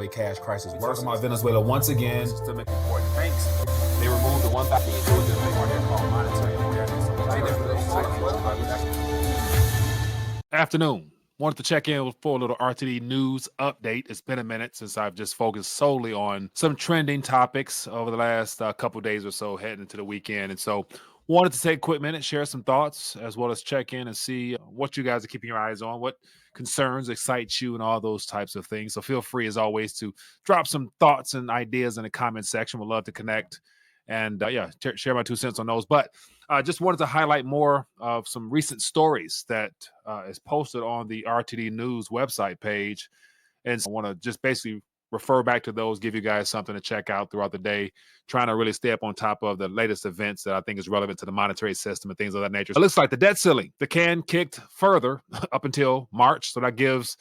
cash crisis. We're talking about Venezuela once again. Systemic important banks. They removed the 1,000 they want to call monetary awareness. Afternoon. Wanted to check in for a little RTD news update. It's been a minute since I've just focused solely on some trending topics over the last couple days or so heading into the weekend. And so wanted to take a quick minute, share some thoughts, as well as check in and see what you guys are keeping your eyes on, what concerns excite you and all those types of things. So feel free, as always, to drop some thoughts and ideas in the comment section. We'd love to connect and share my 2 cents on those. But I just wanted to highlight more of some recent stories that is posted on the RTD News website page. And so I want to just basically refer back to those, give you guys something to check out throughout the day, trying to really stay up on top of the latest events that I think is relevant to the monetary system and things of that nature. So it looks like the debt ceiling, the can kicked further up until March. So that gives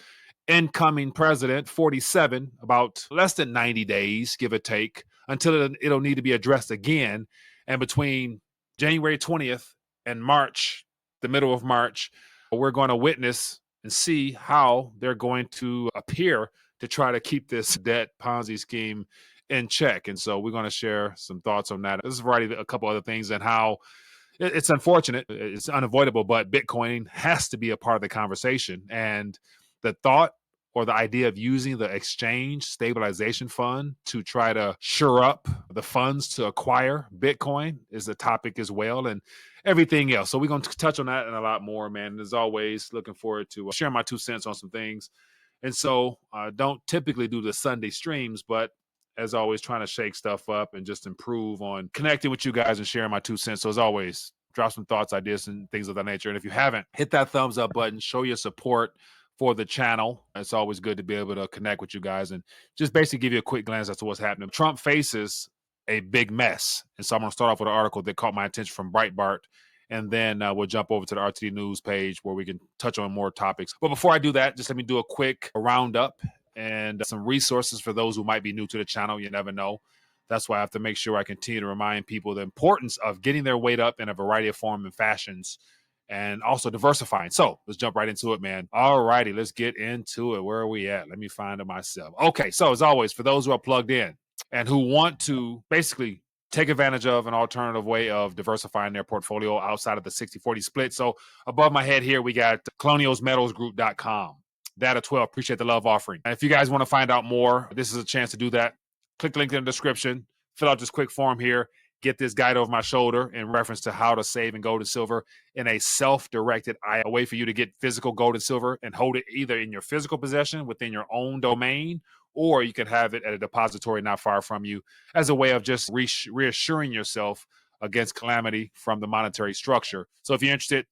incoming president 47 about less than 90 days, give or take, until it'll need to be addressed again. And between January 20th and March, the middle of March, we're going to witness and see how they're going to appear to try to keep this debt Ponzi scheme in check. And so we're going to share some thoughts on that. There's a variety of a couple other things and how it's unfortunate, it's unavoidable, but Bitcoin has to be a part of the conversation. And the thought or the idea of using the exchange stabilization fund to try to shore up the funds to acquire Bitcoin is a topic as well, and everything else. So we're going to touch on that and a lot more, man. And as always, looking forward to sharing my 2 cents on some things. And so don't typically do the Sunday streams, but as always, trying to shake stuff up and just improve on connecting with you guys and sharing my 2 cents. So as always, drop some thoughts, ideas, and things of that nature. And if you haven't, hit that thumbs up button, show your support for the channel. It's always good to be able to connect with you guys and just basically give you a quick glance as to what's happening. Trump faces a big mess. And so I'm going to start off with an article that caught my attention from Breitbart. And then we'll jump over to the RTD News page where we can touch on more topics. But before I do that, just let me do a quick roundup and some resources for those who might be new to the channel. You never know. That's why I have to make sure I continue to remind people the importance of getting their weight up in a variety of forms and fashions, and also diversifying. So let's jump right into it, man. All righty, let's get into it. Where are we at? Let me find it myself. Okay, so as always, for those who are plugged in and who want to basically take advantage of an alternative way of diversifying their portfolio outside of the 60-40 split. So above my head here, we got colonialsmetals.group.com. Data 12, appreciate the love offering. And if you guys want to find out more, this is a chance to do that. Click the link in the description, fill out this quick form here, get this guide over my shoulder in reference to how to save in gold and silver in a self-directed a way for you to get physical gold and silver and hold it either in your physical possession within your own domain, or you can have it at a depository not far from you as a way of just reassuring yourself against calamity from the monetary structure. So if you're interested,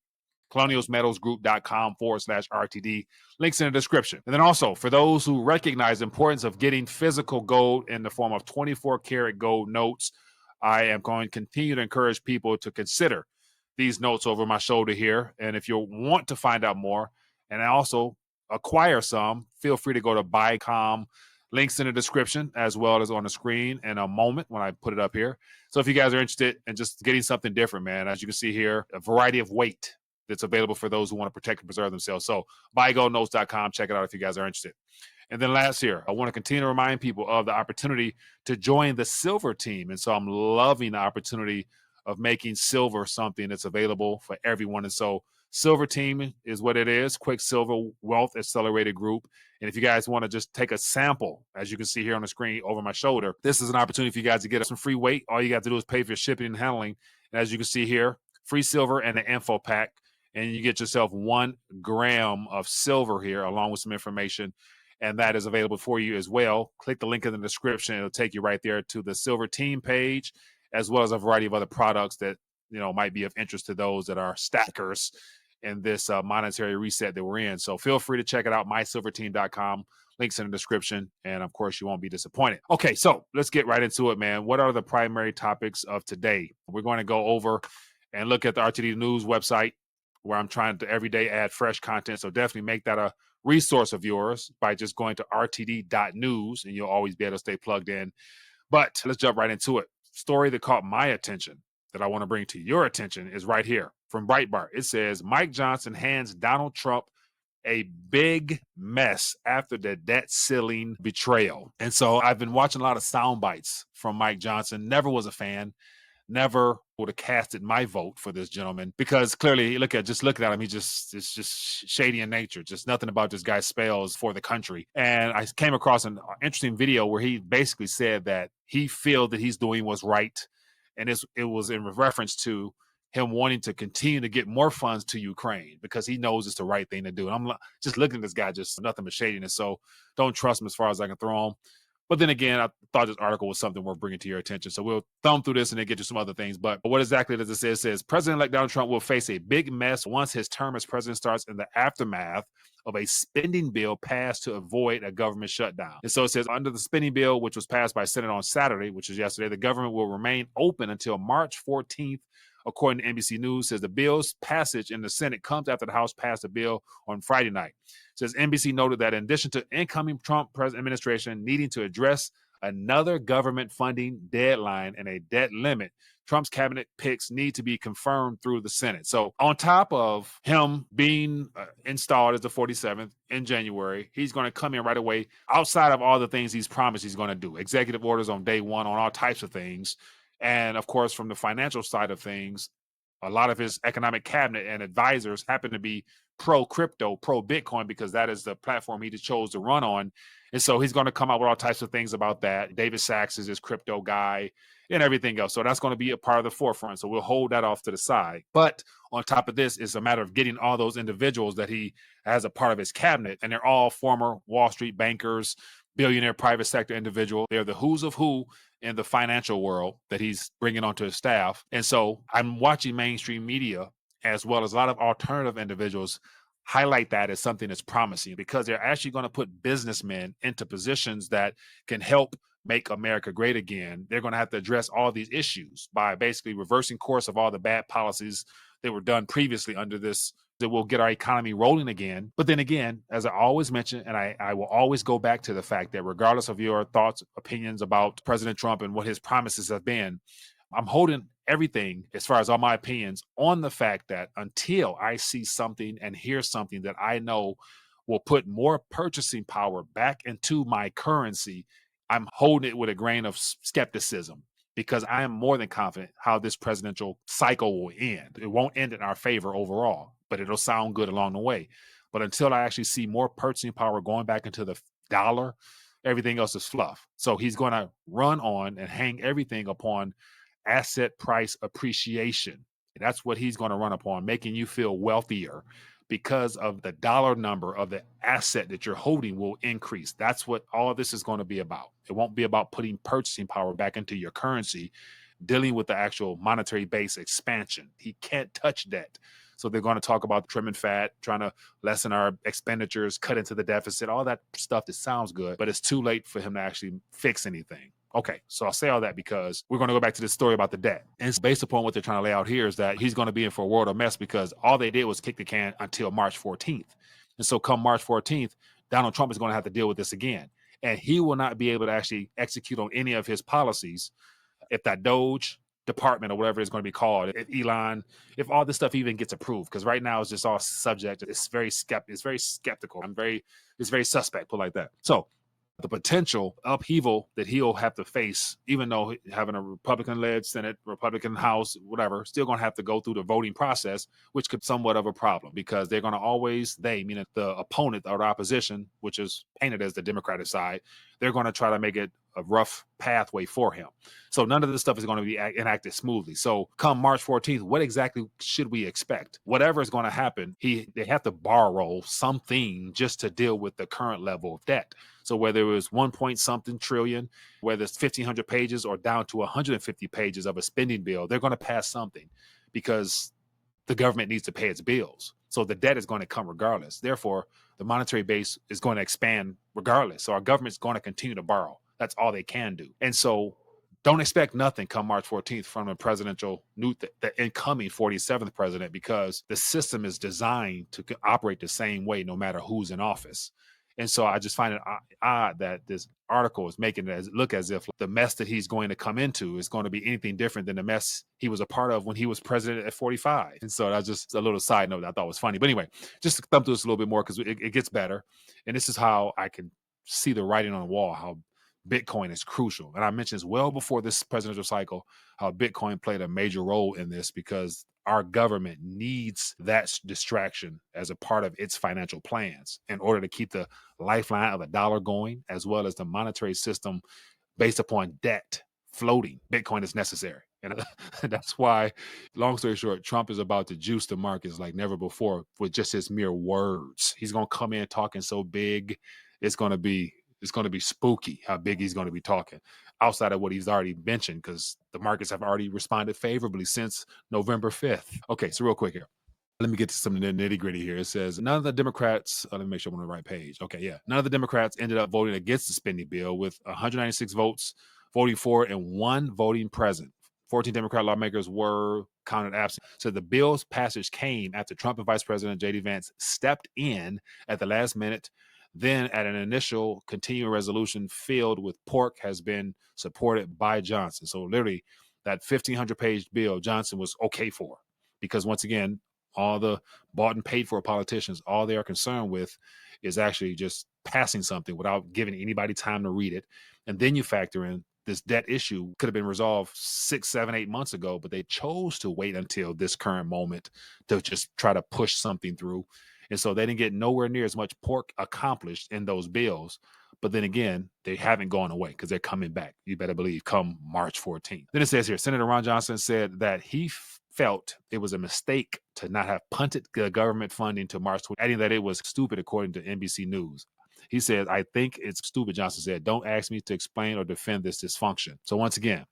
colonialsmetalsgroup.com/RTD. Links in the description. And then also, for those who recognize the importance of getting physical gold in the form of 24-karat gold notes, I am going to continue to encourage people to consider these notes over my shoulder here. And if you want to find out more and also acquire some, feel free to go to buy.com. Links in the description as well as on the screen in a moment when I put it up here. So if you guys are interested in just getting something different, man, as you can see here, a variety of weight that's available for those who want to protect and preserve themselves. So buygoldnotes.com. Check it out if you guys are interested. And then last year, I want to continue to remind people of the opportunity to join the silver team. And so I'm loving the opportunity of making silver something that's available for everyone. And so silver team is what it is, Quicksilver Wealth Accelerated Group. And if you guys want to just take a sample, as you can see here on the screen over my shoulder, this is an opportunity for you guys to get some free weight. All you got to do is pay for your shipping and handling. And as you can see here, free silver and an info pack. And you get yourself 1 gram of silver here along with some information. And that is available for you as well. Click the link in the description. It'll take you right there to the silver team page, as well as a variety of other products that, you know, might be of interest to those that are stackers in this monetary reset that we're in. So feel free to check it out, mysilverteam.com. Links in the description. And of course, you won't be disappointed. Okay, so let's get right into it, man. What are the primary topics of today? We're going to go over and look at the RTD News website, where I'm trying to every day add fresh content. So definitely make that a resource of yours by just going to rtd.news, and you'll always be able to stay plugged in. But let's jump right into it. Story that caught my attention that I want to bring to your attention is right here from Breitbart. It says, Mike Johnson hands Donald Trump a big mess after the debt ceiling betrayal. And so I've been watching a lot of sound bites from Mike Johnson. Never was a fan. Never would have casted my vote for this gentleman because clearly, just looking at him, it's just shady in nature. Just nothing about this guy spells for the country. And I came across an interesting video where he basically said that he feels that he's doing what's right, and it was in reference to him wanting to continue to get more funds to Ukraine because he knows it's the right thing to do. And I'm just looking at this guy, just nothing but shadiness. So don't trust him as far as I can throw him. But then again, I thought this article was something worth bringing to your attention. So we'll thumb through this and then get to some other things. But what exactly does it say? It says President-elect Donald Trump will face a big mess once his term as president starts in the aftermath of a spending bill passed to avoid a government shutdown. And so it says under the spending bill, which was passed by Senate on Saturday, which is yesterday, the government will remain open until March 14th. According to NBC News, says the bill's passage in the Senate comes after the House passed a bill on Friday night. It says NBC noted that in addition to incoming Trump administration needing to address another government funding deadline and a debt limit, Trump's cabinet picks need to be confirmed through the Senate. So on top of him being installed as the 47th in January, he's going to come in right away outside of all the things he's promised he's going to do. Executive orders on day one on all types of things. And of course, from the financial side of things, a lot of his economic cabinet and advisors happen to be pro-crypto, pro-Bitcoin, because that is the platform he chose to run on. And so he's going to come out with all types of things about that. David Sachs is his crypto guy and everything else. So that's going to be a part of the forefront. So we'll hold that off to the side. But on top of this, it's a matter of getting all those individuals that he has a part of his cabinet, and they're all former Wall Street bankers, billionaire private sector individual. They're the who's of who in the financial world that he's bringing onto his staff. And so I'm watching mainstream media as well as a lot of alternative individuals highlight that as something that's promising because they're actually going to put businessmen into positions that can help make America great again. They're going to have to address all these issues by basically reversing course of all the bad policies that were done previously under this, that will get our economy rolling again. But then again, as I always mention, and I will always go back to the fact that regardless of your thoughts, opinions about President Trump and what his promises have been, I'm holding everything, as far as all my opinions, on the fact that until I see something and hear something that I know will put more purchasing power back into my currency, I'm holding it with a grain of skepticism, because I am more than confident how this presidential cycle will end. It won't end in our favor overall, but it'll sound good along the way. But until I actually see more purchasing power going back into the dollar, everything else is fluff. So he's going to run on and hang everything upon asset price appreciation. That's what he's going to run upon, making you feel wealthier because of the dollar number of the asset that you're holding will increase. That's what all of this is going to be about. It won't be about putting purchasing power back into your currency, dealing with the actual monetary base expansion. He can't touch that. So they're going to talk about trimming fat, trying to lessen our expenditures, cut into the deficit, all that stuff that sounds good, but it's too late for him to actually fix anything. Okay, so I'll say all that because we're going to go back to this story about the debt. And it's based upon what they're trying to lay out here is that he's going to be in for a world of mess because all they did was kick the can until March 14th. And so come March 14th, Donald Trump is going to have to deal with this again. And he will not be able to actually execute on any of his policies if that Doge department or whatever it's going to be called, if Elon, if all this stuff even gets approved, because right now it's just all subject. It's very skeptical. It's very suspect, put like that. So the potential upheaval that he'll have to face, even though having a Republican-led Senate, Republican House, whatever, still going to have to go through the voting process, which could be somewhat of a problem because they're going to always, meaning the opponent or the opposition, which is painted as the Democratic side, they're going to try to make it a rough pathway for him. So none of this stuff is going to be enacted smoothly. So come March 14th, what exactly should we expect? Whatever is going to happen, they have to borrow something just to deal with the current level of debt. So whether it was 1 point something trillion, whether it's 1,500 pages or down to 150 pages of a spending bill, they're going to pass something because the government needs to pay its bills. So the debt is going to come regardless. Therefore, the monetary base is going to expand regardless. So our government's going to continue to borrow. That's all they can do. And so don't expect nothing come March 14th from the incoming 47th president, because the system is designed to operate the same way no matter who's in office. And so I just find it odd that this article is making it look as if the mess that he's going to come into is going to be anything different than the mess he was a part of when he was president at 45. And so that's just a little side note that I thought was funny. But anyway, just to thumb through this a little bit more because it gets better. And this is how I can see the writing on the wall, how Bitcoin is crucial. And I mentioned this well before this presidential cycle, how Bitcoin played a major role in this because our government needs that distraction as a part of its financial plans in order to keep the lifeline of the dollar going, as well as the monetary system based upon debt floating. Bitcoin is necessary. And that's why, long story short, Trump is about to juice the markets like never before with just his mere words. He's going to come in talking so big, it's going to be spooky how big he's going to be talking outside of what he's already mentioned, because the markets have already responded favorably since November 5th. Okay, so real quick here. Let me get to some of the nitty gritty here. It says none of the Democrats, let me make sure I'm on the right page. Okay, yeah. None of the Democrats ended up voting against the spending bill, with 196 votes voting for it and 1 voting present. 14 Democrat lawmakers were counted absent. So the bill's passage came after Trump and Vice President J.D. Vance stepped in at the last minute. Then at an initial continuing resolution filled with pork has been supported by Johnson. So literally that 1,500-page bill Johnson was okay for, because once again, all the bought and paid for politicians, all they are concerned with is actually just passing something without giving anybody time to read it. And then you factor in this debt issue could have been resolved 6, 7, 8 months ago, but they chose to wait until this current moment to just try to push something through. And so they didn't get nowhere near as much pork accomplished in those bills. But then again, they haven't gone away because they're coming back. You better believe come March 14th. Then it says here, Senator Ron Johnson said that he felt it was a mistake to not have punted the government funding to March 20th, adding that it was stupid, according to NBC News. He said, I think it's stupid, Johnson said. Don't ask me to explain or defend this dysfunction. So once again,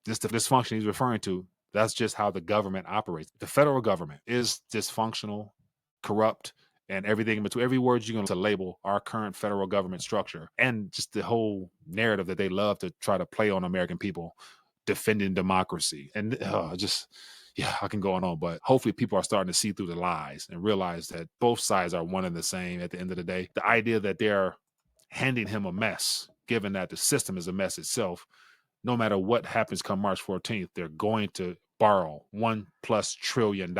this dysfunction he's referring to, that's just how the government operates. The federal government is dysfunctional, corrupt, and everything in between. Every word you're going to label our current federal government structure, and just the whole narrative that they love to try to play on American people, defending democracy. And I can go on, but hopefully people are starting to see through the lies and realize that both sides are one and the same at the end of the day. The idea that they're handing him a mess, given that the system is a mess itself, no matter what happens come March 14th, they're going to borrow $1+ trillion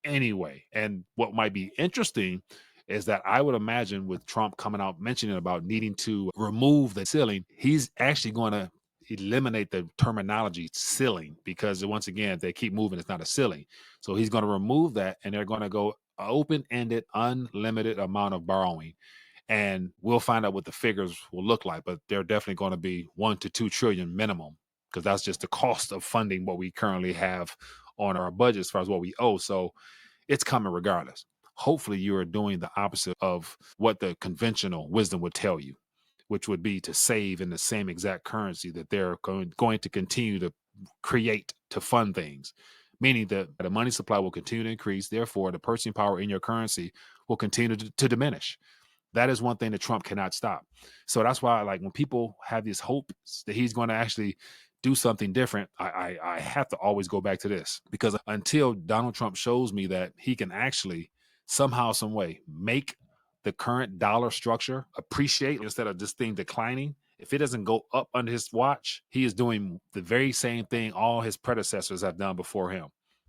anyway. And what might be interesting is that I would imagine with Trump coming out mentioning about needing to remove the ceiling, he's actually going to eliminate the terminology ceiling, because once again, if they keep moving, it's not a ceiling. So he's going to remove that, and they're going to go open-ended, unlimited amount of borrowing. And we'll find out what the figures will look like, but they're definitely going to be 1 to 2 trillion minimum, because that's just the cost of funding what we currently have on our budget as far as what we owe. So it's coming regardless. Hopefully you are doing the opposite of what the conventional wisdom would tell you, which would be to save in the same exact currency that they're going to continue to create to fund things, meaning that the money supply will continue to increase. Therefore, the purchasing power in your currency will continue to diminish. That is one thing that Trump cannot stop. So that's why, like, when people have this hope that he's going to actually do something different, I have to always go back to this, because until Donald Trump shows me that he can actually somehow, some way make the current dollar structure appreciate instead of this thing declining, if it doesn't go up under his watch, he is doing the very same thing all his predecessors have done before him.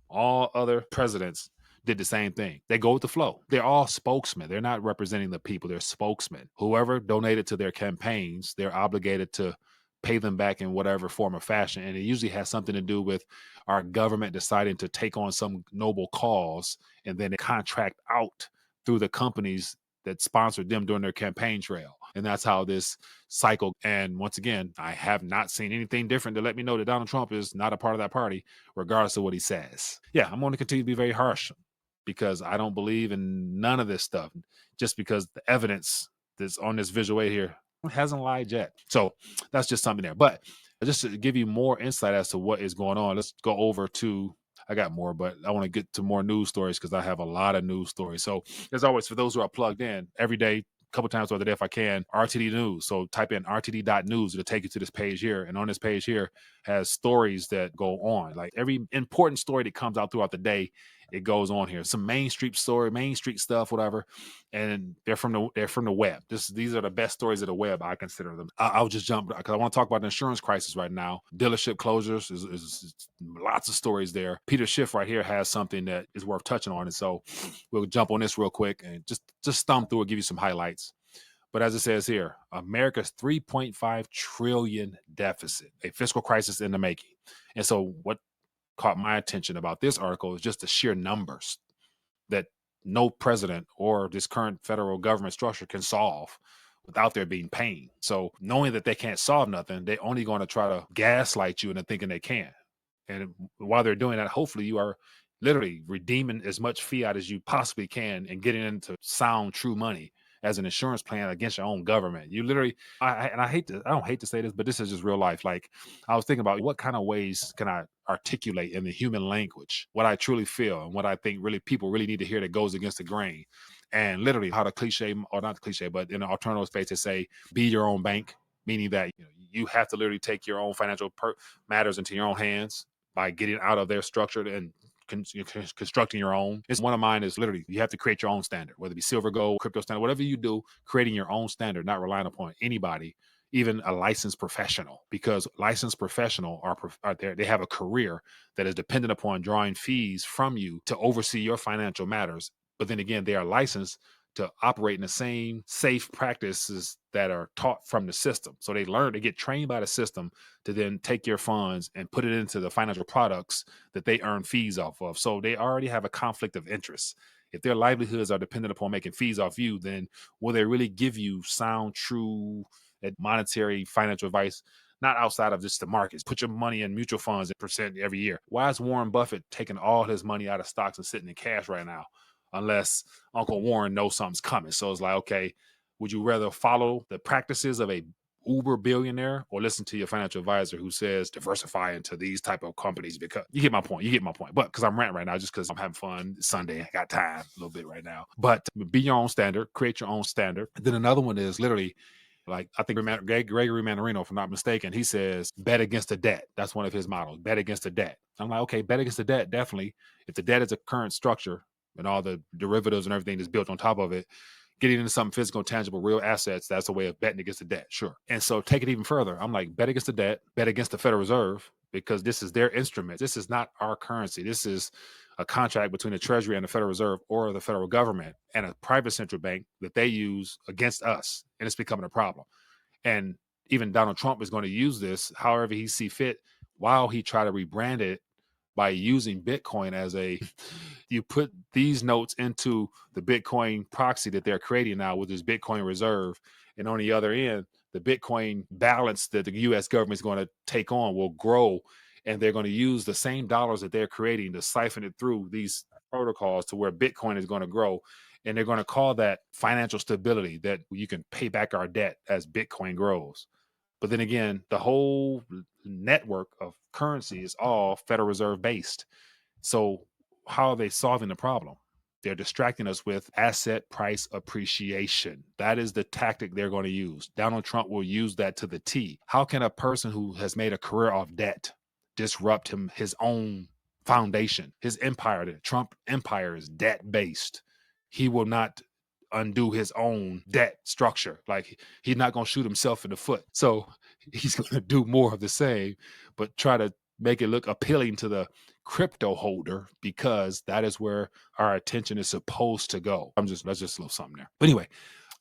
All other presidents did the same thing. They go with the flow. They're all spokesmen. They're not representing the people. They're spokesmen. Whoever donated to their campaigns, they're obligated to pay them back in whatever form or fashion. And it usually has something to do with our government deciding to take on some noble cause, and then they contract out through the companies that sponsored them during their campaign trail. And that's how this cycle. And once again, I have not seen anything different to let me know that Donald Trump is not a part of that party, regardless of what he says. Yeah, I'm going to continue to be very harsh, because I don't believe in none of this stuff, just because the evidence that's on this visual aid here hasn't lied yet. So that's just something there. But just to give you more insight as to what is going on, let's go over to, I got more, but I want to get to more news stories, because I have a lot of news stories. So as always, for those who are plugged in every day, couple times throughout the day if I can, RTD News. So type in RTD.news. It'll take you to this page here. And on this page here has stories that go on. Like every important story that comes out throughout the day it goes on here. Some Main Street story, Main Street stuff, whatever. And they're from the web. These are the best stories of the web, I consider them. I'll just jump because I want to talk about the insurance crisis right now. Dealership closures is lots of stories there. Peter Schiff right here has something that is worth touching on. And so we'll jump on this real quick and just thumb through it, give you some highlights. But as it says here, America's $3.5 trillion deficit, a fiscal crisis in the making. And so what caught my attention about this article is just the sheer numbers that no president or this current federal government structure can solve without there being pain. So knowing that they can't solve nothing, they're only going to try to gaslight you into thinking they can. And while they're doing that, hopefully you are literally redeeming as much fiat as you possibly can and getting into sound, true money as an insurance plan against your own government. You literally, I don't hate to say this, but this is just real life. Like, I was thinking about what kind of ways can I articulate in the human language what I truly feel and what I think really people really need to hear that goes against the grain. And literally how the cliche, or not the cliche, but in the alternative space, they say, be your own bank, meaning that you have to literally take your own financial matters into your own hands by getting out of their structure and constructing your own. It's one of mine is literally you have to create your own standard, whether it be silver, gold, crypto standard, whatever you do, creating your own standard, not relying upon anybody, even a licensed professional, because licensed professional are there. They have a career that is dependent upon drawing fees from you to oversee your financial matters. But then again, they are licensed to operate in the same safe practices that are taught from the system. So they get trained by the system to then take your funds and put it into the financial products that they earn fees off of. So they already have a conflict of interest. If their livelihoods are dependent upon making fees off you, then will they really give you sound, true, monetary financial advice? Not outside of just the markets. Put your money in mutual funds at percent every year. Why is Warren Buffett taking all his money out of stocks and sitting in cash right now? Unless Uncle Warren knows something's coming. So it's like, okay, would you rather follow the practices of a uber billionaire or listen to your financial advisor who says diversify into these type of companies? Because you get my point. But because I'm ranting right now, just because I'm having fun. It's Sunday. I got time a little bit right now. But be your own standard. Create your own standard. Then another one is literally, like, I think Gregory Manarino, if I'm not mistaken, he says, bet against the debt. That's one of his models. Bet against the debt. I'm like, okay, bet against the debt. Definitely. If the debt is a current structure, and all the derivatives and everything that's built on top of it, getting into something physical, tangible, real assets, that's a way of betting against the debt, sure. And so take it even further. I'm like, bet against the debt, bet against the Federal Reserve, because this is their instrument. This is not our currency. This is a contract between the Treasury and the Federal Reserve or the federal government and a private central bank that they use against us, and it's becoming a problem. And even Donald Trump is going to use this however he see fit while he try to rebrand it by using Bitcoin as you put these notes into the Bitcoin proxy that they're creating now with this Bitcoin reserve. And on the other end, the Bitcoin balance that the U.S. government is going to take on will grow. And they're going to use the same dollars that they're creating to siphon it through these protocols to where Bitcoin is going to grow. And they're going to call that financial stability, that you can pay back our debt as Bitcoin grows. But then again, the whole network of currency is all Federal Reserve based. So how are they solving the problem? They're distracting us with asset price appreciation. That is the tactic they're going to use. Donald Trump will use that to the T. How can a person who has made a career off debt disrupt his own foundation? His empire, the Trump empire, is debt based. He will not undo his own debt structure. Like, he's not going to shoot himself in the foot. So he's going to do more of the same, but try to make it look appealing to the crypto holder, because that is where our attention is supposed to go. That's just a little something there. But anyway,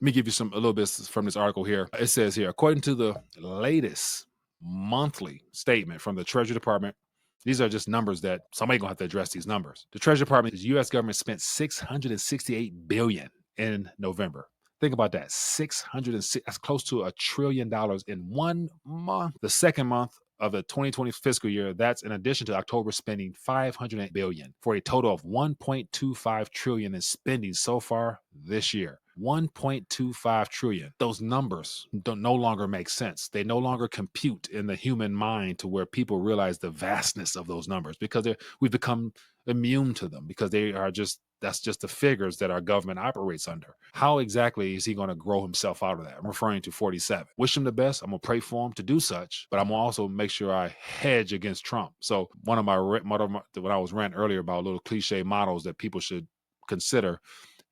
let me give you a little bit from this article here. It says here, according to the latest monthly statement from the Treasury Department, these are just numbers that somebody's going to have to address these numbers. The Treasury Department, the U.S. government spent $668 billion in November. Think about that. 606, that's close to $1 trillion in 1 month. The second month of the 2020 fiscal year, that's in addition to October spending $508 billion, for a total of $1.25 trillion in spending so far this year. $1.25 trillion. Those numbers no longer make sense. They no longer compute in the human mind to where people realize the vastness of those numbers, because we've become immune to them, because they are just That's just the figures that our government operates under. How exactly is he going to grow himself out of that? I'm referring to 47. Wish him the best. I'm going to pray for him to do such, but I'm going to also make sure I hedge against Trump. So when I was ranting earlier about little cliche models that people should consider,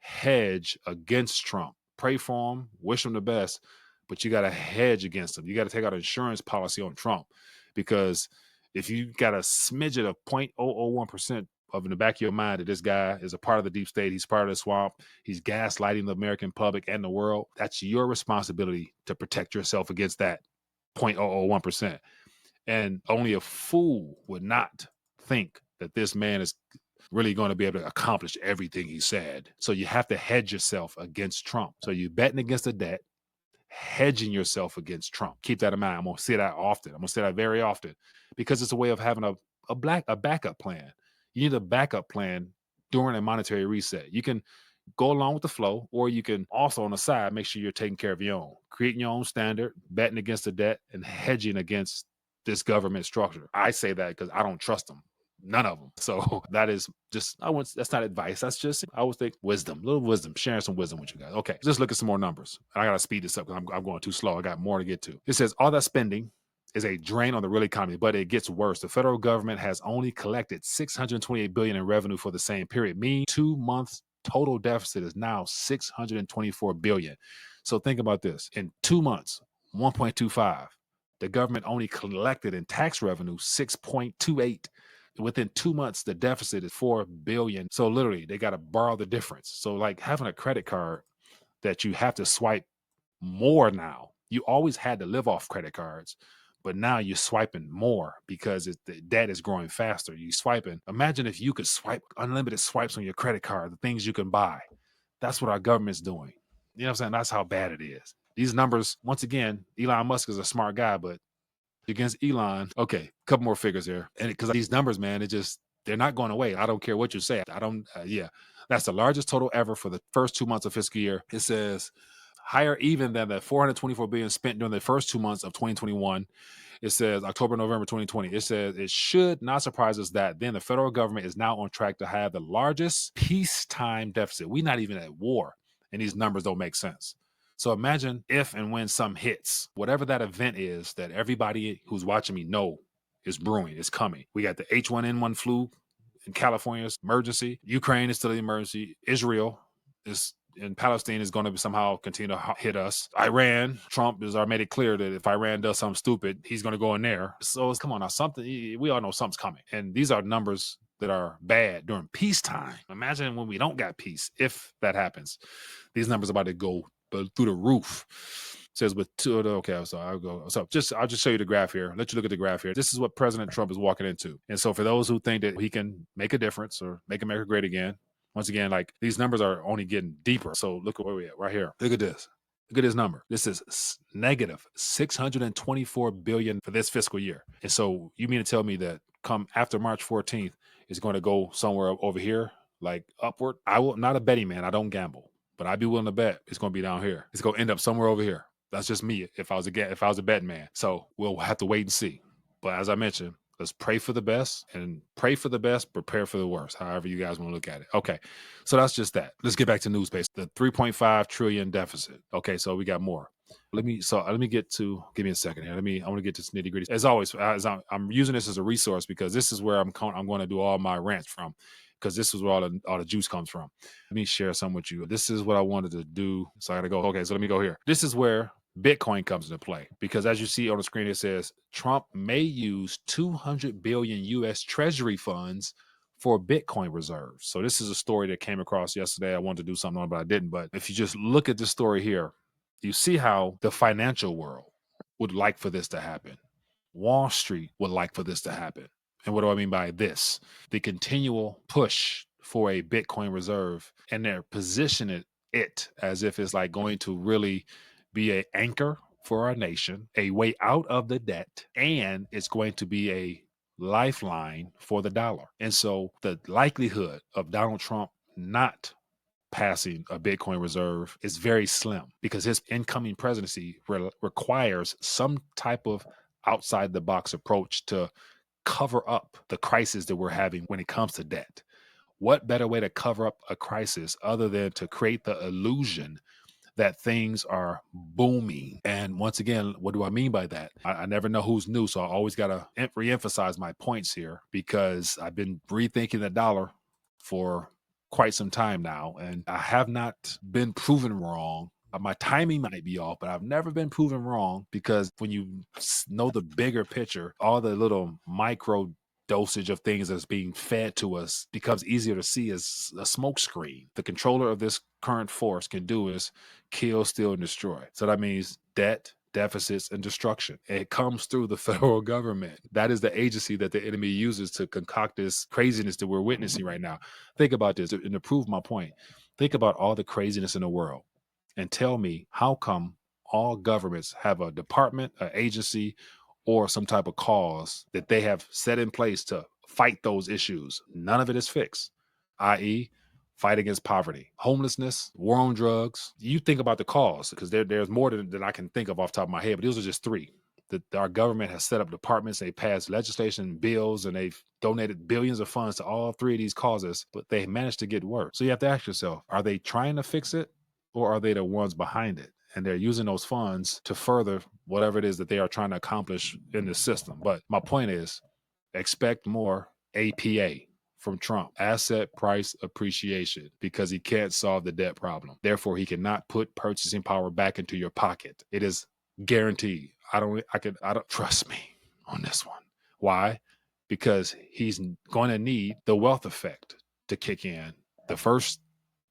hedge against Trump. Pray for him, wish him the best, but you got to hedge against him. You got to take out an insurance policy on Trump, because if you got a smidget of 0.001% of in the back of your mind that this guy is a part of the deep state, he's part of the swamp, he's gaslighting the American public and the world, that's your responsibility to protect yourself against that 0.001%. And only a fool would not think that this man is really going to be able to accomplish everything he said. So you have to hedge yourself against Trump. So you're betting against the debt, hedging yourself against Trump. Keep that in mind. I'm going to say that often. I'm going to say that very often, because it's a way of having a backup plan. You need a backup plan during a monetary reset. You can go along with the flow, or you can also on the side make sure you're taking care of your own, creating your own standard, betting against the debt, and hedging against this government structure. I say that because I don't trust them. None of them. So that is just, that's not advice. That's just, I always think wisdom, little wisdom, sharing some wisdom with you guys. Okay, just look at some more numbers. I got to speed this up because I'm going too slow. I got more to get to. It says all that spending is a drain on the real economy, but it gets worse. The federal government has only collected $628 billion in revenue for the same period, meaning 2 months total deficit is now $624 billion. So think about this. In 2 months, 1.25. The government only collected in tax revenue 6.28. Within 2 months, the deficit is $4 billion. So literally, they got to borrow the difference. So like having a credit card that you have to swipe more now. You always had to live off credit cards, but now you're swiping more because the debt is growing faster. You swiping. Imagine if you could swipe unlimited swipes on your credit card, the things you can buy. That's what our government's doing. You know what I'm saying? That's how bad it is. These numbers, once again, Elon Musk is a smart guy, but against Elon, okay, a couple more figures here. And because these numbers, man, they're not going away. I don't care what you say. That's the largest total ever for the first 2 months of fiscal year. It says higher even than the $424 billion spent during the first 2 months of 2021. It says October, November 2020. It says it should not surprise us that then the federal government is now on track to have the largest peacetime deficit. We're not even at war, and these numbers don't make sense. So imagine if and when some hits, whatever that event is that everybody who's watching me know is brewing, is coming. We got the H1N1 flu in California's emergency. Ukraine is still the emergency. Israel is in Palestine is going to somehow continue to hit us. Iran, Trump has already made it clear that if Iran does something stupid, he's going to go in there. So come on now, we all know something's coming. And these are numbers that are bad during peacetime. Imagine when we don't got peace, if that happens. These numbers are about to go through the roof. It says with two. Okay, so I'll go. So I'll just show you the graph here. Let you look at the graph here. This is what President Trump is walking into. And so for those who think that he can make a difference or make America great again, once again, like these numbers are only getting deeper. So look at where we're at right here. Look at this. Look at this number. This is negative $624 billion for this fiscal year. And so you mean to tell me that come after March 14th, it's going to go somewhere over here, like upward? I will not a betting man. I don't gamble, but I'd be willing to bet it's going to be down here. It's going to end up somewhere over here. That's just me. If I was a betting man, so we'll have to wait and see. But as I mentioned, let's pray for the best and prepare for the worst, however you guys want to look at it. Okay, so that's just that. Let's get back to news space. The $3.5 trillion deficit. Okay, so we got more. Let me get to, give me a second here. I want to get to nitty gritty. As always, I'm using this as a resource because this is where I'm going to do all my rants from, because this is where all the juice comes from. Let me share some with you. This is what I wanted to do. So I got to go. Okay, so let me go here. This is where Bitcoin comes into play, because as you see on the screen, it says Trump may use 200 billion U.S. Treasury funds for Bitcoin reserves. So this is a story that came across yesterday. I wanted to do something on it, but I didn't. But if you just look at this story here, you see how the financial world would like for this to happen. Wall Street would like for this to happen. And what do I mean by this? The continual push for a Bitcoin reserve, and they're positioning it as if it's like going to really be an anchor for our nation, a way out of the debt, and it's going to be a lifeline for the dollar. And so the likelihood of Donald Trump not passing a Bitcoin reserve is very slim, because his incoming presidency requires some type of outside the box approach to cover up the crisis that we're having when it comes to debt. What better way to cover up a crisis other than to create the illusion that things are booming? And once again, what do I mean by that? I never know who's new, so I always got to reemphasize my points here, because I've been rethinking the dollar for quite some time now, and I have not been proven wrong. My timing might be off, but I've never been proven wrong, because when you know the bigger picture, all the little micro dosage of things that's being fed to us becomes easier to see as a smoke screen. The controller of this current force can do is kill, steal, and destroy. So that means debt, deficits, and destruction. It comes through the federal government. That is the agency that the enemy uses to concoct this craziness that we're witnessing right now. Think about this, and to prove my point, think about all the craziness in the world and tell me, how come all governments have a department, an agency, or some type of cause that they have set in place to fight those issues? None of it is fixed, i.e., fight against poverty, homelessness, war on drugs. You think about the cause, because there's more than I can think of off the top of my head, but those are just three. Our government has set up departments, they passed legislation, bills, and they've donated billions of funds to all three of these causes, but they managed to get worse. So you have to ask yourself, are they trying to fix it, or are they the ones behind it? And they're using those funds to further whatever it is that they are trying to accomplish in the system. But my point is, expect more APA from Trump, asset price appreciation, because he can't solve the debt problem. Therefore, he cannot put purchasing power back into your pocket. It is guaranteed. I don't trust me on this one. Why? Because he's going to need the wealth effect to kick in the first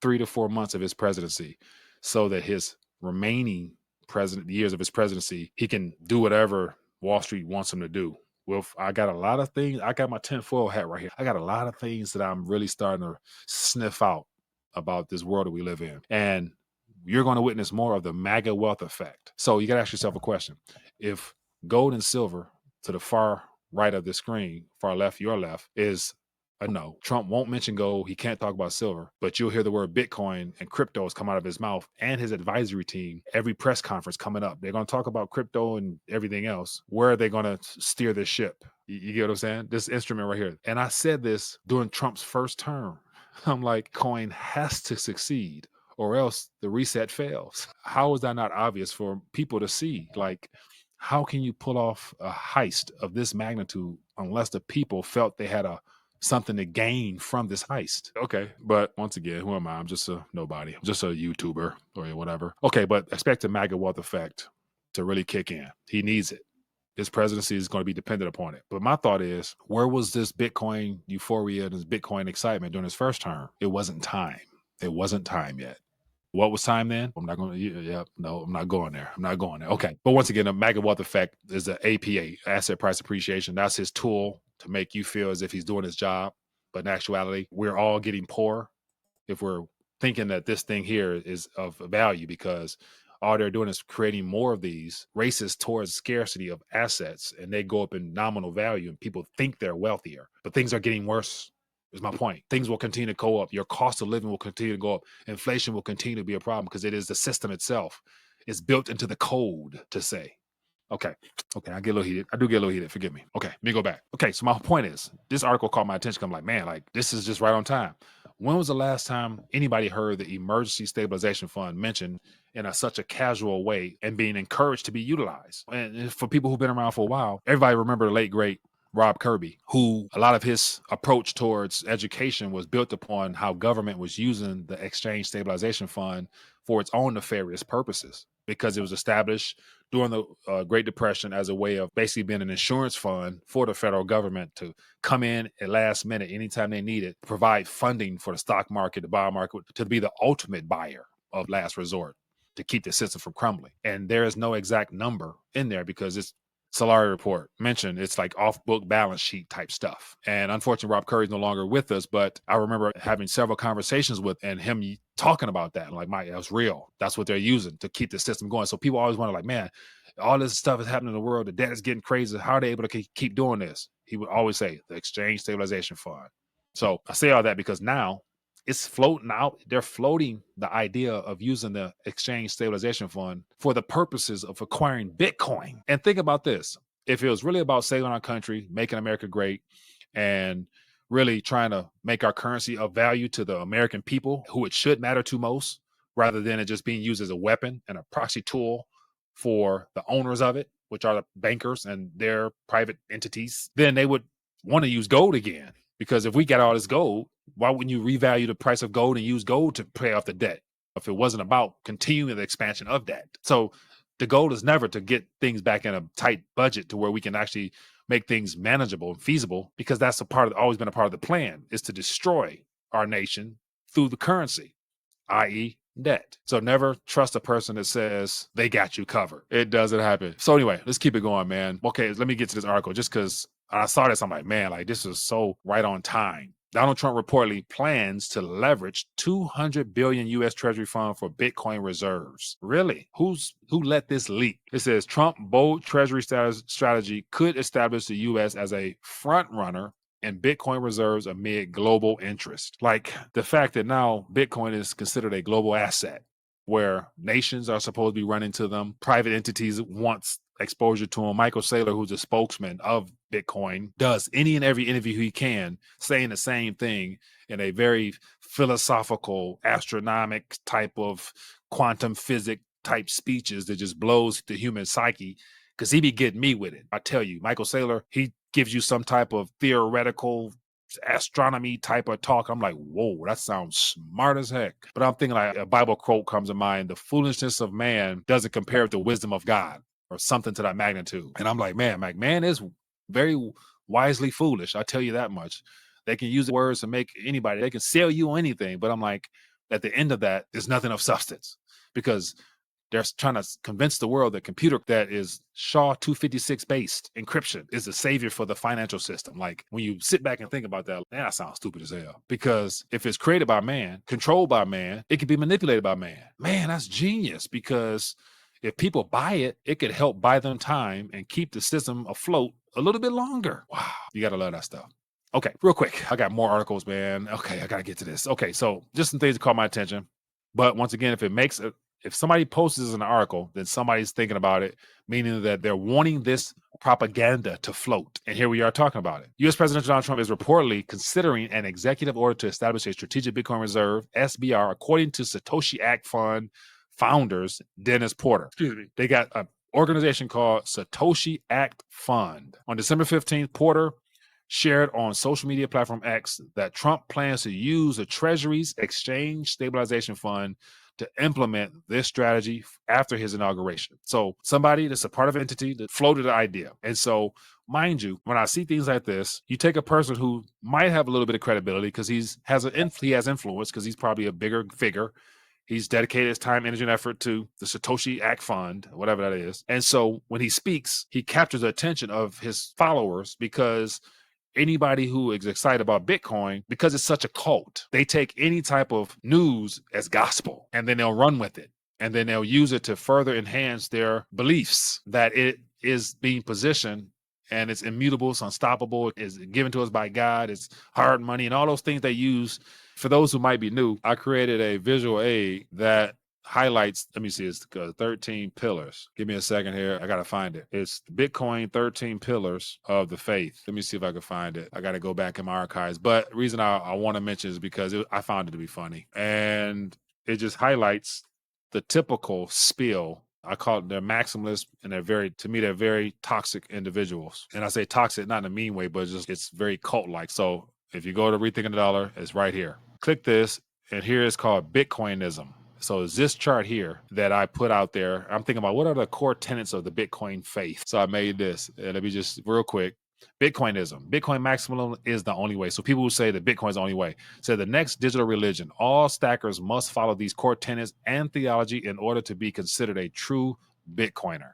3 to 4 months of his presidency, so that his remaining years of his presidency, he can do whatever Wall Street wants him to do. Well, I got a lot of things. I got my tinfoil hat right here. I got a lot of things that I'm really starting to sniff out about this world that we live in. And you're going to witness more of the MAGA wealth effect. So you got to ask yourself a question. If gold and silver to the far right of the screen, far left, your left, is a no. Trump won't mention gold. He can't talk about silver, but you'll hear the word Bitcoin and cryptos come out of his mouth and his advisory team. Every press conference coming up, they're going to talk about crypto and everything else. Where are they going to steer this ship? You get what I'm saying? This instrument right here. And I said this during Trump's first term. I'm like, coin has to succeed, or else the reset fails. How is that not obvious for people to see? Like, how can you pull off a heist of this magnitude unless the people felt they had something to gain from this heist? Okay, but once again, who am I? I'm just a nobody. I'm just a YouTuber or whatever. Okay, but expect the MAGA wealth effect to really kick in. He needs it. His presidency is going to be dependent upon it. But my thought is, where was this Bitcoin euphoria and this Bitcoin excitement during his first term? It wasn't time. It wasn't time yet. What was time then? I'm not going to, no, I'm not going there. I'm not going there. Okay. But once again, the MAGA wealth effect is the APA, asset price appreciation. That's his tool to make you feel as if he's doing his job. But in actuality, we're all getting poor if we're thinking that this thing here is of value, because all they're doing is creating more of these races towards scarcity of assets, and they go up in nominal value and people think they're wealthier. But things are getting worse, is my point. Things will continue to go up. Your cost of living will continue to go up. Inflation will continue to be a problem because it is the system itself. It's built into the code to say, okay, I get a little heated. I do get a little heated. Forgive me. Okay, let me go back. Okay, so my point is, this article caught my attention. I'm like, man, like, this is just right on time. When was the last time anybody heard the Emergency Stabilization Fund mentioned in such a casual way and being encouraged to be utilized? And for people who've been around for a while, everybody remember the late, great Rob Kirby, who a lot of his approach towards education was built upon how government was using the Exchange Stabilization Fund for its own nefarious purposes, because it was established during the Great Depression as a way of basically being an insurance fund for the federal government to come in at last minute, anytime they need it, provide funding for the stock market, the bond market, to be the ultimate buyer of last resort to keep the system from crumbling. And there is no exact number in there because it's Salary report mentioned it's like off-book balance sheet type stuff. And unfortunately, Rob Curry's no longer with us, but I remember having several conversations with and him talking about that. Like, Mike, that's real. That's what they're using to keep the system going. So people always wonder, like, man, all this stuff is happening in the world. The debt is getting crazy. How are they able to keep doing this? He would always say the Exchange Stabilization Fund. So I say all that because now it's floating out. They're floating the idea of using the Exchange Stabilization Fund for the purposes of acquiring Bitcoin. And think about this. If it was really about saving our country, making America great, and really trying to make our currency of value to the American people who it should matter to most, rather than it just being used as a weapon and a proxy tool for the owners of it, which are the bankers and their private entities, then they would want to use gold again. Because if we got all this gold, why wouldn't you revalue the price of gold and use gold to pay off the debt if it wasn't about continuing the expansion of that? So the goal is never to get things back in a tight budget to where we can actually make things manageable and feasible, because that's always been a part of the plan, is to destroy our nation through the currency, i.e. debt. So never trust a person that says they got you covered. It doesn't happen. So anyway, let's keep it going, man. Okay, let me get to this article just because I saw this. I'm like, man, like this is so right on time. Donald Trump reportedly plans to leverage $200 billion U.S. Treasury fund for Bitcoin reserves. Really? Who let this leak? It says Trump bold Treasury strategy could establish the U.S. as a front runner in Bitcoin reserves amid global interest. Like the fact that now Bitcoin is considered a global asset where nations are supposed to be running to them. Private entities want exposure to them. Michael Saylor, who's a spokesman of Bitcoin, does any and every interview he can saying the same thing in a very philosophical, astronomic type of quantum physics type speeches that just blows the human psyche, because he be getting me with it. I tell you, Michael Saylor, he gives you some type of theoretical astronomy type of talk. I'm like, whoa, that sounds smart as heck. But I'm thinking like a Bible quote comes to mind: the foolishness of man doesn't compare with the wisdom of God, or something to that magnitude. And I'm like, man is very wisely foolish. I tell you that much. They can use the words to make anybody, they can sell you on anything. But I'm like, at the end of that, there's nothing of substance, because they're trying to convince the world that computer that is SHA-256 based encryption is the savior for the financial system. Like when you sit back and think about that, man, that sounds stupid as hell. Because if it's created by man, controlled by man, it can be manipulated by man. Man, that's genius, because if people buy it, it could help buy them time and keep the system afloat a little bit longer. Wow, you got to love that stuff. Okay, real quick. I got more articles, man. Okay, I got to get to this. Okay, so just some things that caught my attention. But once again, if somebody posts this in an article, then somebody's thinking about it, meaning that they're wanting this propaganda to float. And here we are talking about it. U.S. President Donald Trump is reportedly considering an executive order to establish a strategic Bitcoin reserve, SBR, according to Satoshi Act Fund founders Dennis Porter. Excuse me. They got an organization called Satoshi Act Fund. On December 15th, Porter shared on social media platform X that Trump plans to use the Treasury's Exchange Stabilization Fund to implement this strategy after his inauguration. So somebody that's a part of an entity that floated the idea. And so, mind you, when I see things like this, you take a person who might have a little bit of credibility because he has influence, because he's probably a bigger figure. He's dedicated his time, energy, and effort to the Satoshi Act Fund, whatever that is. And so when he speaks, he captures the attention of his followers, because anybody who is excited about Bitcoin, because it's such a cult, they take any type of news as gospel and then they'll run with it. And then they'll use it to further enhance their beliefs that it is being positioned and it's immutable, it's unstoppable, it's given to us by God, it's hard money, and all those things they use. For those who might be new, I created a visual aid that highlights, let me see, it's 13 pillars. Give me a second here. I got to find it. It's Bitcoin 13 pillars of the faith. Let me see if I can find it. I got to go back in my archives. But the reason I want to mention is because I found it to be funny. And it just highlights the typical spiel. I call it, they're maximalists, and they're very toxic individuals. And I say toxic, not in a mean way, but it's very cult-like. So if you go to Rethinking the Dollar, it's right here. Click this, and here it's called Bitcoinism. So it's this chart here that I put out there. I'm thinking about what are the core tenets of the Bitcoin faith. So I made this. And let me just real quick. Bitcoinism. Bitcoin maximalism is the only way. So people who say that Bitcoin is the only way. So the next digital religion, all stackers must follow these core tenets and theology in order to be considered a true Bitcoiner.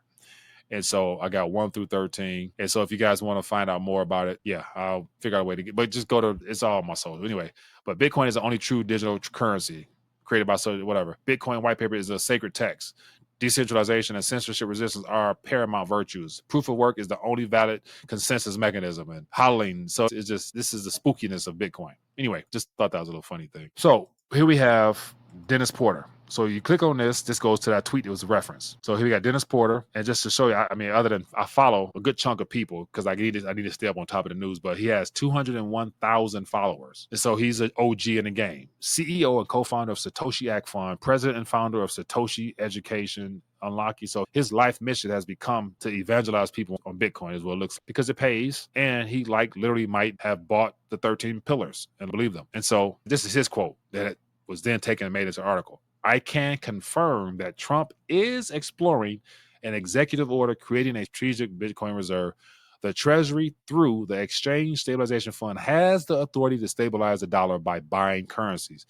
And so I got 1 through 13. And so if you guys want to find out more about it, yeah, I'll figure out a way to get, but just go to, it's all my soul. Anyway, but Bitcoin is the only true digital currency created by whatever. Bitcoin white paper is a sacred text. Decentralization and censorship resistance are paramount virtues. Proof of work is the only valid consensus mechanism, and hodling. So it's just, this is the spookiness of Bitcoin. Anyway, just thought that was a little funny thing. So here we have Dennis Porter. So you click on this goes to that tweet. It was a reference. So here we got Dennis Porter, and just to show you, I mean, other than I follow a good chunk of people because I need to stay up on top of the news, but he has 201,000 followers, and so he's an OG in the game. CEO and co-founder of 𝗙𝗘𝗟𝗡𝗪, president and founder of Satoshi Education Unlucky. So his life mission has become to evangelize people on Bitcoin, is what it looks like, because it pays, and he literally might have bought the 13 pillars and believe them. And so this is his quote that it was then taken and made into an article. I can confirm that Trump is exploring an executive order creating a strategic Bitcoin reserve. The Treasury, through the Exchange Stabilization Fund, has the authority to stabilize the dollar by buying currencies.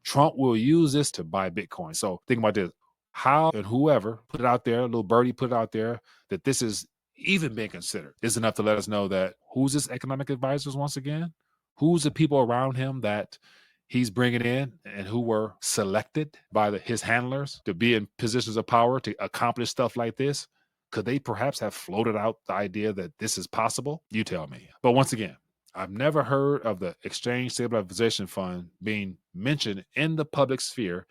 Trump will use this to buy Bitcoin. So think about this. How and whoever put it out there, little birdie put it out there, that this is even being considered is enough to let us know that who's his economic advisors once again? Who's the people around him that he's bringing in and who were selected by his handlers to be in positions of power to accomplish stuff like this? Could they perhaps have floated out the idea that this is possible? You tell me. But once again, I've never heard of the Exchange Stabilization Fund being mentioned in the public sphere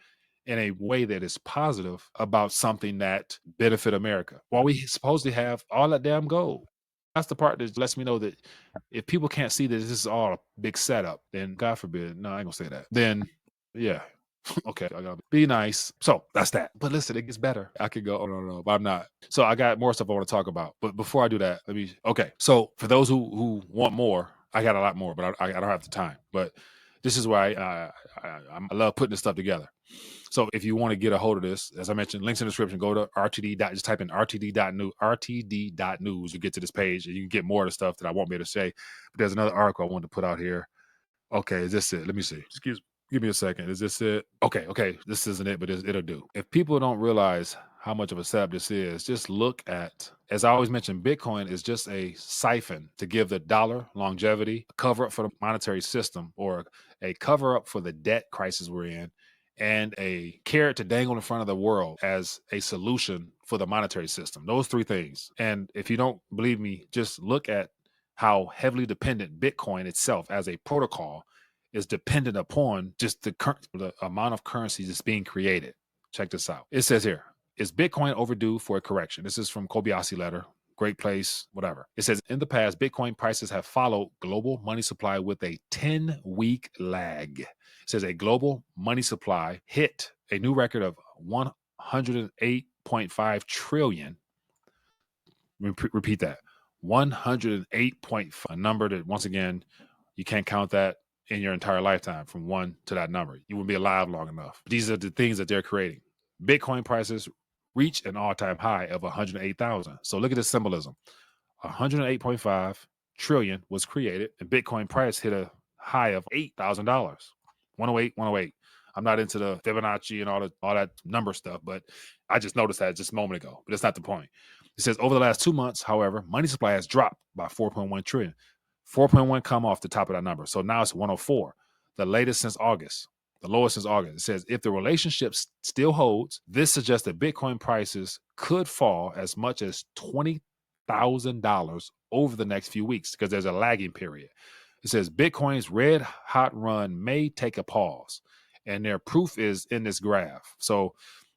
in a way that is positive about something that benefit America. While we supposedly have all that damn gold. That's the part that lets me know that if people can't see that this is all a big setup, then God forbid, no, I ain't gonna say that. Then, yeah, okay, I gotta be nice. So that's that. But listen, it gets better. I could go, oh no, but I'm not. So I got more stuff I want to talk about. But before I do that, okay. So for those who want more, I got a lot more, but I don't have the time. But this is why I love putting this stuff together. So if you want to get a hold of this, as I mentioned, links in the description, go to RTD. Just type in RTD.news. You get to this page and you can get more of the stuff that I won't be able to say. But there's another article I wanted to put out here. Okay, is this it? Let me see. Give me a second. Is this it? Okay. This isn't it, but it'll do. If people don't realize how much of a setup this is, just look at, as I always mention, Bitcoin is just a siphon to give the dollar longevity, a cover up for the monetary system, or a cover up for the debt crisis we're in, and a carrot to dangle in front of the world as a solution for the monetary system. Those three things. And if you don't believe me, just look at how heavily dependent Bitcoin itself as a protocol is dependent upon just the amount of currency that's being created. Check this out. It says here, is Bitcoin overdue for a correction? This is from 𝗙𝗘𝗟𝗟𝗢𝗪 letter. Great place, whatever. It says, in the past, Bitcoin prices have followed global money supply with a 10-week lag. It says a global money supply hit a new record of 108.5 trillion. Repeat that. 108.5, a number that, once again, you can't count that in your entire lifetime from one to that number. You wouldn't be alive long enough. These are the things that they're creating. Bitcoin prices reach an all-time high of 108,000. So look at the symbolism. 108.5 trillion was created, and Bitcoin price hit a high of $8,000. 108, 108. I'm not into the Fibonacci and all that number stuff, but I just noticed that just a moment ago. But that's not the point. It says over the last 2 months, however, money supply has dropped by 4.1 trillion. 4.1 come off the top of that number. So now it's 104, the latest since August, the lowest since August. It says if the relationship still holds, this suggests that Bitcoin prices could fall as much as $20,000 over the next few weeks because there's a lagging period. It says Bitcoin's red hot run may take a pause, and their proof is in this graph. So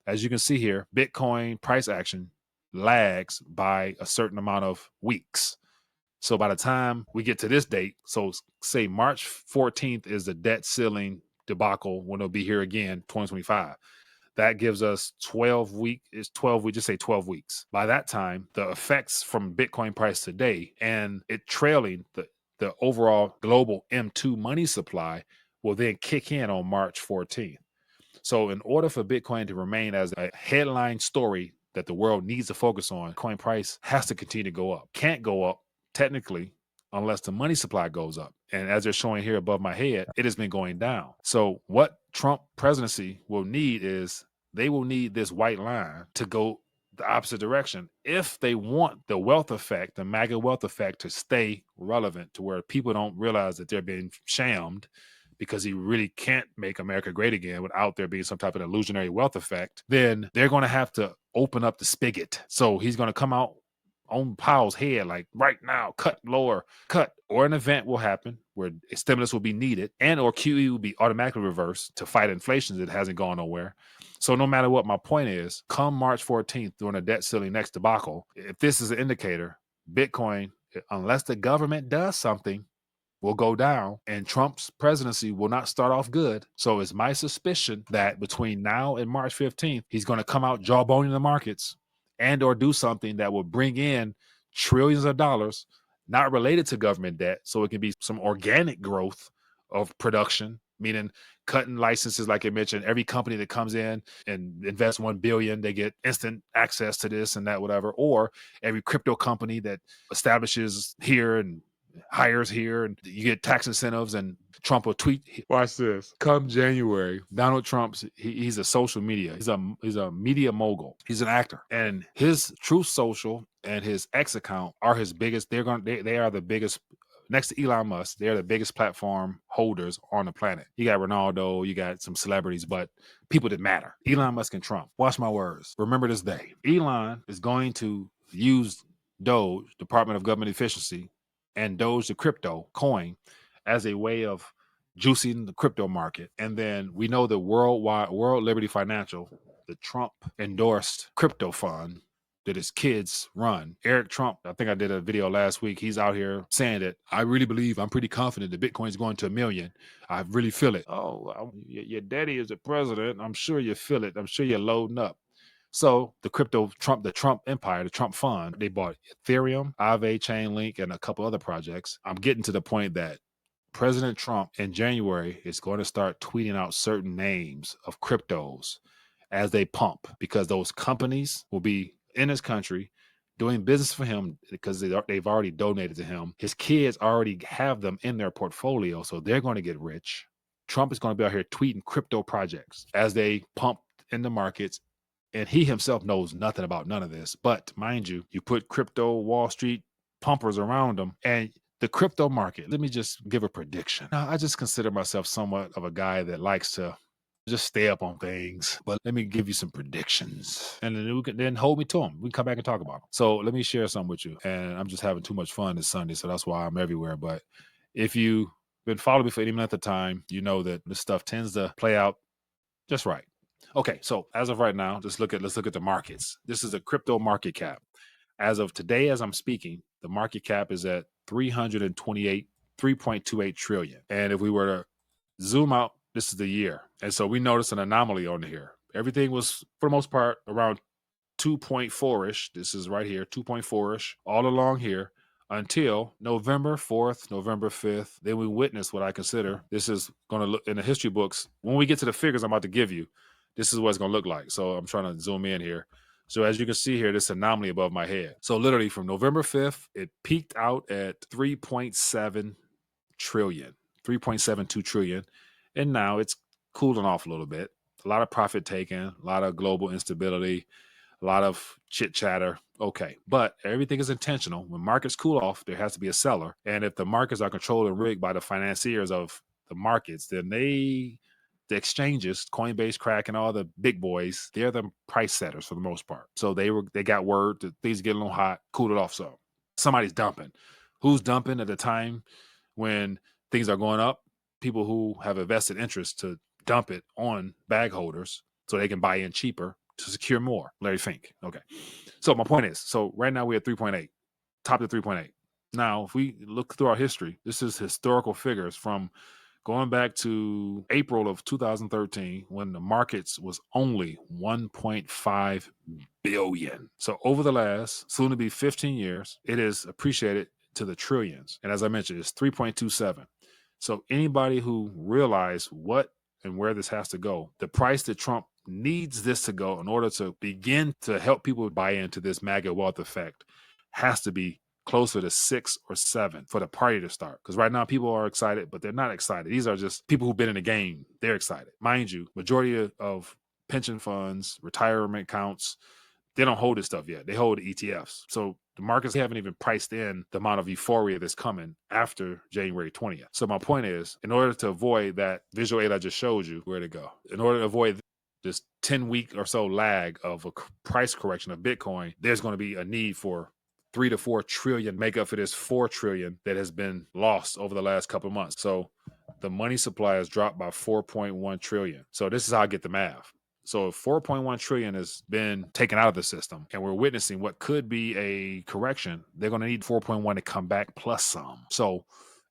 as you can see here, Bitcoin price action lags by a certain amount of weeks. So by the time we get to this date, so say March 14th is the debt ceiling debacle when it'll be here again, 2025. That gives us 12 weeks. It's 12 weeks, just say 12 weeks. By that time, the effects from Bitcoin price today and it trailing the overall global M2 money supply will then kick in on March 14th. So in order for Bitcoin to remain as a headline story that the world needs to focus on, coin price has to continue to go up. Can't go up technically unless the money supply goes up. And as they're showing here above my head, it has been going down. So what Trump presidency will need is they will need this white line to go the opposite direction if they want the wealth effect, the MAGA wealth effect, to stay relevant to where people don't realize that they're being shammed because he really can't make America great again without there being some type of illusionary wealth effect. Then they're going to have to open up the spigot. So he's going to come out on Powell's head, like right now, cut lower, cut, or an event will happen where a stimulus will be needed and or QE will be automatically reversed to fight inflation that hasn't gone nowhere. So no matter what, my point is, come March 14th during a debt ceiling next debacle, if this is an indicator, Bitcoin, unless the government does something, will go down and Trump's presidency will not start off good. So it's my suspicion that between now and March 15th, he's going to come out jawboning the markets and or do something that will bring in trillions of dollars, not related to government debt. So it can be some organic growth of production, meaning cutting licenses, like I mentioned, every company that comes in and invests $1 billion, they get instant access to this and that, whatever, or every crypto company that establishes here and hires here and you get tax incentives, and Trump will tweet. Watch this. Come January, Donald Trump's he's a social media. He's a media mogul. He's an actor, and his Truth Social and his X account are his biggest. They are the biggest. Next to Elon Musk, they're the biggest platform holders on the planet. You got Ronaldo, you got some celebrities, but people that matter. Elon Musk and Trump. Watch my words. Remember this day. Elon is going to use Doge, Department of Government Efficiency, and Doge, the crypto coin, as a way of juicing the crypto market. And then we know the World Liberty Financial, the Trump endorsed crypto fund that his kids run. Eric Trump, I think I did a video last week. He's out here saying that I really believe, I'm pretty confident that Bitcoin is going to 1 million. I really feel it. Oh, your daddy is the president. I'm sure you feel it. I'm sure you're loading up. So the Trump empire, the Trump fund, they bought Ethereum, Aave, Chainlink, and a couple other projects. I'm getting to the point that President Trump in January is going to start tweeting out certain names of cryptos as they pump, because those companies will be in his country doing business for him because they've already donated to him. His kids already have them in their portfolio, so they're going to get rich. Trump is going to be out here tweeting crypto projects as they pump in the markets. And he himself knows nothing about none of this. But mind you, you put crypto Wall Street pumpers around him and the crypto market. Let me just give a prediction. Now, I just consider myself somewhat of a guy that likes to just stay up on things. But let me give you some predictions. And then we can hold me to them. We can come back and talk about them. So let me share some with you. And I'm just having too much fun this Sunday, so that's why I'm everywhere. But if you've been following me for any length of time, you know that this stuff tends to play out just right. Okay, so as of right now, let's look at the markets. This is a crypto market cap. As of today, as I'm speaking, the market cap is at 3.28 trillion. And if we were to zoom out, this is the year. And so we notice an anomaly on here. Everything was, for the most part, around 2.4-ish. This is right here, 2.4-ish, all along here, until November 4th, November 5th. Then we witnessed what I consider, this is going to look in the history books. When we get to the figures I'm about to give you, this is what it's going to look like. So I'm trying to zoom in here. So as you can see here, this anomaly above my head. So literally from November 5th, it peaked out at 3.7 trillion, 3.72 trillion. And now it's cooling off a little bit. A lot of profit taken, a lot of global instability, a lot of chit chatter. Okay, but everything is intentional. When markets cool off, there has to be a seller. And if the markets are controlled and rigged by the financiers of the markets, then the exchanges, Coinbase, Crack, and all the big boys, they're the price setters for the most part. So they got word that things get a little hot, cool it off. So somebody's dumping. Who's dumping at the time when things are going up? People who have a vested interest to dump it on bag holders so they can buy in cheaper to secure more. Larry Fink. Okay. So my point is, so right now we're at 3.8, top to 3.8. Now, if we look through our history, this is historical figures from going back to April of 2013, when the markets was only 1.5 billion. So over the last, soon to be 15 years, it is appreciated to the trillions. And as I mentioned, it's 3.27. So anybody who realized what and where this has to go, the price that Trump needs this to go in order to begin to help people buy into this MAGA wealth effect has to be closer to 6 or 7 for the party to start. Because right now people are excited, but they're not excited. These are just people who've been in the game. They're excited. Mind you, majority of pension funds, retirement accounts, they don't hold this stuff yet. They hold ETFs. So the markets haven't even priced in the amount of euphoria that's coming after January 20th. So my point is, in order to avoid that visual aid I just showed you, where to go, in order to avoid this 10-week or so lag of a price correction of Bitcoin, there's going to be a need for 3 to 4 trillion make up for this 4 trillion that has been lost over the last couple of months. So the money supply has dropped by 4.1 trillion. So this is how I get the math. So if 4.1 trillion has been taken out of the system and we're witnessing what could be a correction, they're going to need 4.1 to come back plus some. So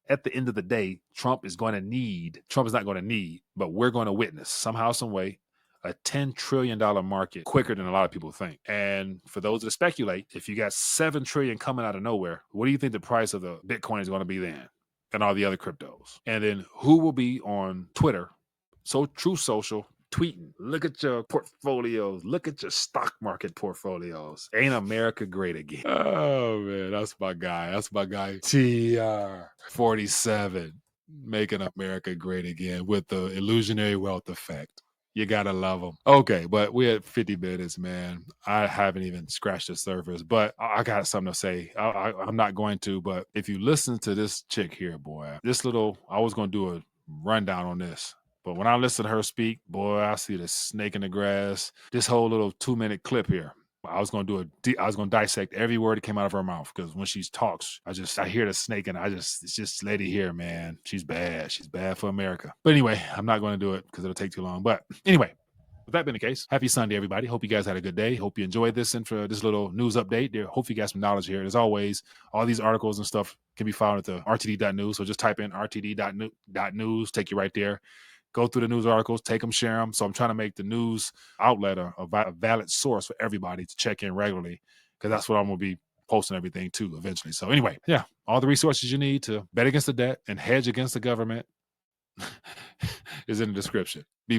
at the end of the day, Trump is not going to need, but we're going to witness somehow, some way, a $10 trillion market quicker than a lot of people think. And for those that speculate, if you got 7 trillion coming out of nowhere, what do you think the price of the Bitcoin is going to be then? And all the other cryptos. And then who will be on Twitter, True Social, tweeting, look at your portfolios, look at your stock market portfolios. Ain't America great again? Oh man, that's my guy. TR47, making America great again with the illusionary wealth effect. You gotta love them. Okay, but we're at 50 minutes, man. I haven't even scratched the surface, but I got something to say. I'm not going to, but if you listen to this chick here, boy, I was going to do a rundown on this. But when I listen to her speak, boy, I see the snake in the grass. This whole little 2-minute clip here. I was going to dissect every word that came out of her mouth, because when she talks, I hear the snake, and it's just lady here, man. She's bad. She's bad for America. But anyway, I'm not going to do it because it'll take too long. But anyway, with that being the case, happy Sunday, everybody. Hope you guys had a good day. Hope you enjoyed this and for this little news update. Hope you got some knowledge here. As always, all these articles and stuff can be found at the rtd.news. So just type in rtd.news, take you right there. Go through the news articles, take them, share them. So I'm trying to make the news outlet a valid source for everybody to check in regularly, because that's what I'm going to be posting everything to eventually. So anyway, yeah, all the resources you need to bet against the debt and hedge against the government is in the description. Be